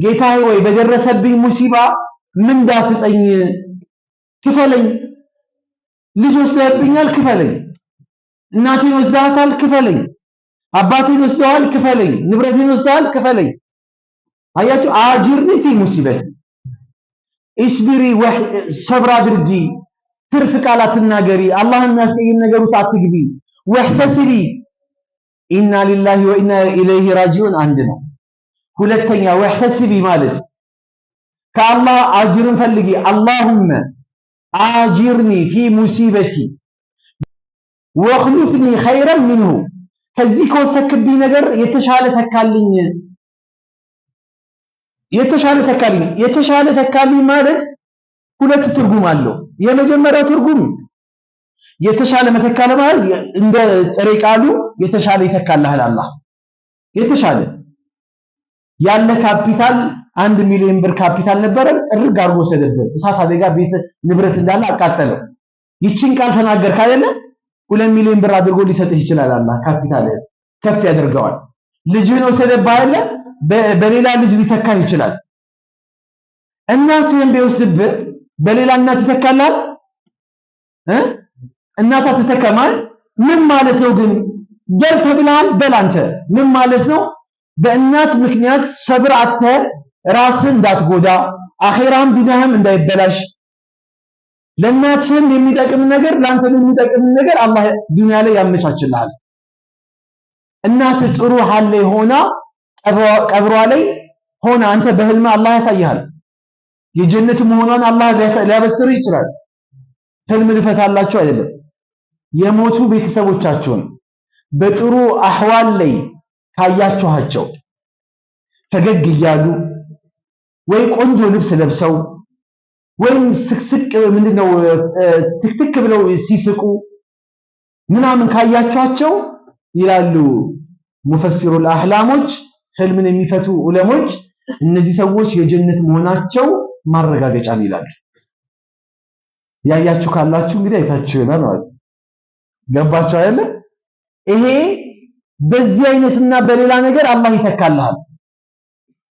ጌታዬ ወይ በደረሰብኝ ሙሲባ ምንዳ ስጠኝ፣ ክፈለኝ። ልጅ ወስደህብኛል፣ ክፈለኝ። እናቴን ወስደሃታል፣ ክፈለኝ። አባቴን ወስደዋል፣ ክፈለኝ። ንብረቴን ወስደሃል፣ ክፈለኝ። አያችሁ፣ አጅርኒ ፊ ሙሲበት ኢስቢሪ ሰብር አድርጊ፣ ትርፍ ቃል አትናገሪ፣ አላህን የሚያስቀይም ነገር ውስጥ አትግቢ። ወህተሲቢ ኢና ሊላሂ ወኢና ኢለይሂ ራጂዑን አንድ ነው። ሁለተኛ ወህተሲቢ ማለት ከአላህ አጅርን ፈልጊ። አላሁመ አጅርኒ ፊ ሙሲበቲ ወኽሉፍኒ ኸይረን ሚንሁ፣ ከዚህ ከወሰክብኝ ነገር የተሻለ ተካልኝ፣ የተሻለ ተካልኝ። የተሻለ ተካልኝ ማለት ሁለት ትርጉም አለው። የመጀመሪያው ትርጉም የተሻለ መተካለ ማለት እንደ ጥሬ ቃሉ የተሻለ ይተካልሃል አላህ። የተሻለ ያለ ካፒታል 1 ሚሊዮን ብር ካፒታል ነበረ፣ ጥርግ አድርጎ ወሰደበት። እሳት አደጋ ቤት ንብረት እንዳለ አቃጠለው። ይችን ቃል ተናገርክ አይደለ 2 ሚሊዮን ብር አድርጎ ሊሰጥህ ይችላል አላህ። ካፒታል ከፍ ያደርገዋል። ልጅህን ወሰደብህ አይደለ በሌላ ልጅ ሊተካህ ይችላል። እናትህን ቢወስድብህ በሌላ እናት ይተካልሃል? እናት አትተካማል። ምን ማለት ነው ግን? በል ተብለሃል፣ በል አንተ ምን ማለት ነው? በእናት ምክንያት ሰብር አጥተህ ራስን እንዳትጎዳ፣ አኺራም ዲንህም እንዳይበላሽ፣ ለእናትህም የሚጠቅም ነገር ለአንተም የሚጠቅም ነገር አላህ ዱንያ ላይ ያመቻችልሃል። እናት ጥሩ ሐል ላይ ሆና ቀብሯ ላይ ሆና አንተ በህልም አላህ ያሳይሃል። የጀነት መሆኗን አላህ ሊያበስር ይችላል። ህልም ልፈታላችሁ አይደለም። የሞቱ ቤተሰቦቻቸውን በጥሩ አህዋል ላይ ካያችኋቸው ፈገግ እያሉ ወይ ቆንጆ ልብስ ለብሰው ወይም ስቅስቅ ምንድነው ትክትክ ብለው ሲስቁ ምናምን ካያችኋቸው ይላሉ ሙፈሲሩል አህላሞች፣ ህልምን የሚፈቱ ዑለሞች፣ እነዚህ ሰዎች የጀነት መሆናቸው ማረጋገጫ ነው ይላሉ። ያያችሁ ካላችሁ እንግዲህ አይታችሁ ይሆናል ማለት ነው። ገባችሁ አይደለ? ይሄ በዚህ አይነትና በሌላ ነገር አላህ ይተካልሃል።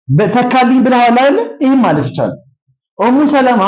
በተካልኝ ብለሃል አይደለ? ይሄን ማለት ይቻላል። ኡሙ ሰለማ